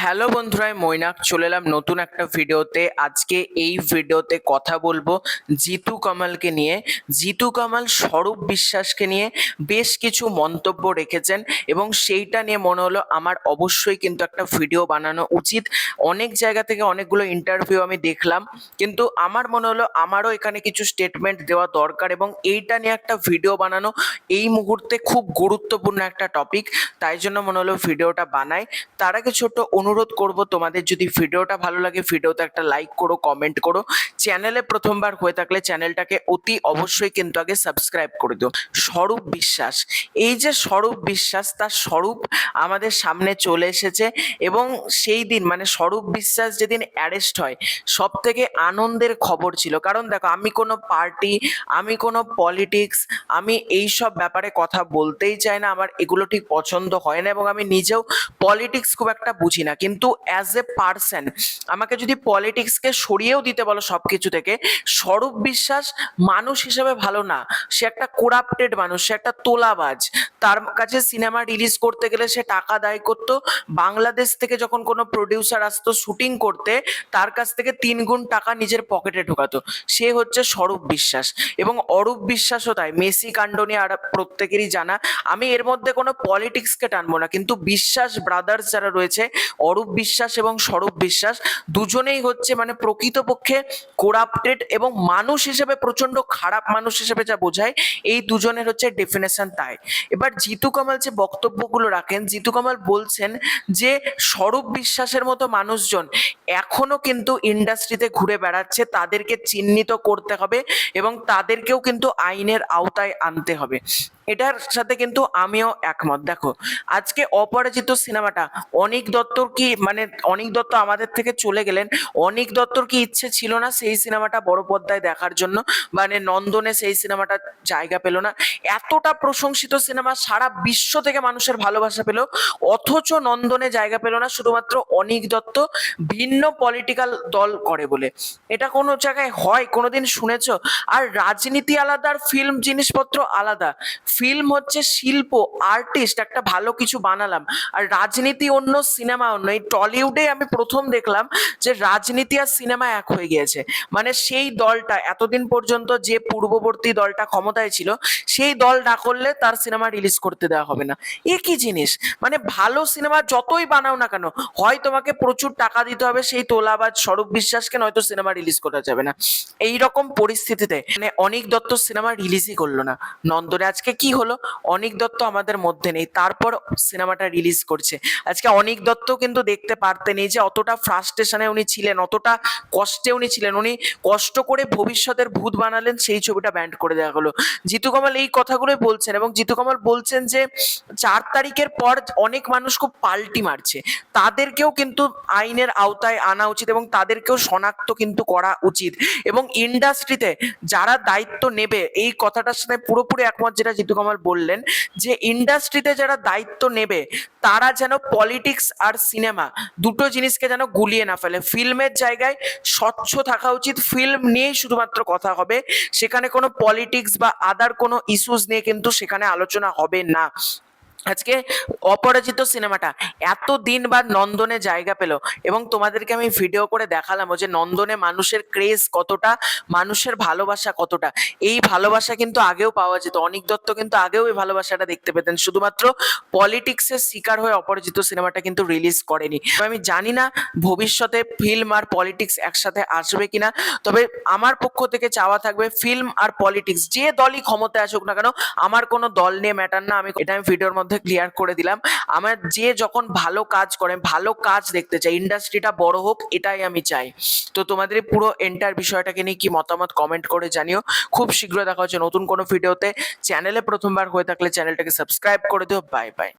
Hello বন্ধুরা, আমি মৈনাক চলে এলাম নতুন একটা ভিডিওতে। আজকে এই ভিডিওতে কথা বলবো জিতু কামালকে নিয়ে। জিতু কামাল স্বরূপ বিশ্বাসকে নিয়ে বেশ কিছু মন্তব্য রেখেছেন এবং সেইটা নিয়ে মনে হলো আমার অবশ্যই কিন্তু একটা ভিডিও বানানো উচিত। অনেক জায়গা থেকে অনেকগুলো ইন্টারভিউ আমি দেখলাম, কিন্তু আমার মনে হলো আমারও এখানে কিছু স্টেটমেন্ট দেওয়া দরকার এবং এইটা নিয়ে একটা ভিডিও বানানো এই মুহূর্তে খুব গুরুত্বপূর্ণ একটা টপিক। তাই জন্য মনে হলো ভিডিওটা বানাই। তার আগে ছোট্ট অনুরোধ করব, তোমাদের যদি ভিডিওটা ভালো লাগে ভিডিওতে একটা লাইক করো, কমেন্ট করো। চ্যানেলে প্রথমবার হয়ে থাকলে চ্যানেলটাকে অতি অবশ্যই কিন্তু আগে সাবস্ক্রাইব করে দিও। স্বরূপ বিশ্বাস, এই যে স্বরূপ বিশ্বাস, তার স্বরূপ আমাদের সামনে চলে এসেছে এবং সেই দিন মানে স্বরূপ বিশ্বাস যেদিন অ্যারেস্ট হয় সব থেকে আনন্দের খবর ছিল। কারণ দেখো, আমি কোনো পার্টি, আমি কোনো পলিটিক্স, আমি এই সব ব্যাপারে কথা বলতেই চাই না, আমার এগুলো ঠিক পছন্দ হয় না এবং আমি নিজেও পলিটিক্স খুব একটা বুঝি না। কিন্তু অ্যাজ এ পার্সন আমাকে যদি পলিটিক্সকে সরিয়েও দিতে বলো সবকিছু থেকে, স্বরূপ বিশ্বাস মানুষ হিসেবে ভালো না। সে একটা কোরাপ্টেড মানুষ, সে একটা তোলাবাজ। তার কাছে সিনেমা রিলিজ করতে গেলে সে টাকা দায় করতো। বাংলাদেশ থেকে যখন কোনো প্রডিউসার আসতো শুটিং করতে, তার কাছ থেকে 3 গুণ টাকা নিজের পকেটে ঢোকাতো। সে হচ্ছে স্বরূপ বিশ্বাস। এবং অরূপ বিশ্বাসও তাই। মেসি কাণ্ড নিয়ে আর প্রত্যেকেরই জানা। আমি এর মধ্যে কোনো পলিটিক্সকে টানবো না, কিন্তু বিশ্বাস ব্রাদার্স যারা রয়েছে, অরূপ বিশ্বাস এবং স্বরূপ বিশ্বাস, দুজনেই হচ্ছে মানে প্রকৃতপক্ষে কোরাপ্টেড এবং মানুষ হিসেবে প্রচন্ড খারাপ মানুষ হিসেবে যা বোঝায়, এই দুজনের হচ্ছে ডেফিনেশন তাই। এবার জিতু কামাল যে বক্তব্যগুলো রাখেন, জিতু কামাল বলছেন যে স্বরূপ বিশ্বাসের মতো মানুষজন এখনো কিন্তু ইন্ডাস্ট্রিতে ঘুরে বেড়াচ্ছে, তাদেরকে চিহ্নিত করতে হবে এবং তাদেরকেও কিন্তু আইনের আওতায় আনতে হবে। এটার সাথে কিন্তু আমিও একমত। দেখো, আজকে অপরাজিত সিনেমাটা অনীক দত্তর কি মানে অনীক দত্ত আমাদের থেকে চলে গেলেন, অনীক দত্তর কি ইচ্ছে ছিল না সেই সিনেমাটা বড় পর্দায় দেখার জন্য? মানে নন্দনে সেই সিনেমাটা জায়গা পেল না। এতটা প্রশংসিত সিনেমা, সারা বিশ্ব থেকে মানুষের ভালোবাসা পেল, অথচ নন্দনে জায়গা পেল না শুধুমাত্র অনীক দত্ত ভিন্ন পলিটিক্যাল দল করে বলে। এটা কোনো জায়গায় হয় কোনোদিন শুনেছো? আর রাজনীতি আলাদা আর ফিল্ম জিনিসপত্র আলাদা। ফিল্ম হচ্ছে শিল্প, আর্টিস্ট, একটা ভালো কিছু বানালাম। আর রাজনীতি অন্য, সিনেমা অন্য। এই টলিউডে আমি প্রথম দেখলাম যে রাজনীতি আর সিনেমা এক হয়ে গিয়েছে। মানে সেই দলটা এতদিন পর্যন্ত যে পূর্ববর্তী দলটা ক্ষমতায় ছিল, সেই দল না করলে তার সিনেমা রিলিজ করতে দেওয়া হবে না। এ কি জিনিস? মানে ভালো সিনেমা যতই বানাও না কেন, হয় তোমাকে প্রচুর টাকা দিতে হবে সেই তোলাবাজ স্বরূপ বিশ্বাসকে, নয়তো সিনেমা রিলিজ করা যাবে না। এই রকম পরিস্থিতিতে মানে অনীক দত্ত সিনেমা রিলিজই করলো না নন্দনে। আজকে কি হলো? অনীক দত্ত আমাদের মধ্যে নেই, তারপর সিনেমাটা রিলিজ করছে। আজকে অনীক দত্ত কিন্তু দেখতে পারতেন এই যে অতটা ফ্রাস্ট্রেশনে উনি ছিলেন, অতটা কষ্টে উনি ছিলেন, উনি কষ্ট করে ভবিষ্যতের ভূত বানালেন, সেই ছবিটা ব্যান্ড করে দেওয়া হলো। জিতু কামাল এই কথাগুলোই বলছেন এবং জিতু কামাল বলছেন যে 4 তারিখের পর অনেক মানুষ খুব পাল্টি মারছে, তাদেরকেও কিন্তু আইনের আওতায় আনা উচিত এবং তাদেরকেও শনাক্ত কিন্তু করা উচিত। এবং ইন্ডাস্ট্রিতে যারা দায়িত্ব নেবে, এই কথাটার সাথে পুরোপুরি একমত যেটা জিতু কামাল বললেন, যে ইন্ডাস্ট্রিতে যারা দায়িত্ব নেবে তারা যেন পলিটিক্স আর সিনেমা দুটো জিনিসকে যেন গুলিয়ে না ফেলে। ফিল্মের জায়গায় স্বচ্ছ থাকা উচিত, ফিল্ম নিয়েই শুধুমাত্র কথা হবে, সেখানে কোনো পলিটিক্স বা আদার কোনো ইস্যুস নিয়ে কিন্তু সেখানে আলোচনা হবে না। আজকে অপরাজিত সিনেমাটা এত দিন বাদ নন্দনে জায়গা পেল এবং তোমাদেরকে আমি ভিডিও করে দেখালাম যে নন্দনে মানুষের ক্রেজ কতটা, মানুষের ভালোবাসা কতটা। এই ভালোবাসা কিন্তু আগেও পাওয়া যেত, অনীক দত্ত কিন্তু আগেও এই ভালোবাসাটা দেখতে পেতেন, শুধুমাত্র পলিটিক্সের শিকার হয়ে অপরাজিত সিনেমাটা কিন্তু রিলিজ করেনি। আমি জানি না ভবিষ্যতে ফিল্ম আর পলিটিক্স একসাথে আসবে কিনা, তবে আমার পক্ষ থেকে চাওয়া থাকবে ফিল্ম আর পলিটিক্স যে দলই ক্ষমতায় আসুক না কেন, আমার কোনো দল নিয়ে ম্যাটার না। এটা আমি ভিডিওর মধ্যে ক্লিয়ার করে দিলাম। আমার যে যখন ভালো কাজ করে, ভালো কাজ দেখতে চাই, ইন্ডাস্ট্রিটা বড় হোক, এটাই আমি চাই। তো তোমাদের পুরো এন্টার বিষয়টাকে নিয়ে কি মতামত কমেন্ট করে জানিও। খুব শীঘ্র দেখা হচ্ছে নতুন কোনো ভিডিওতে। চ্যানেলে প্রথমবার হয়ে থাকলে চ্যানেলটাকে সাবস্ক্রাইব করে দিও। Bye bye.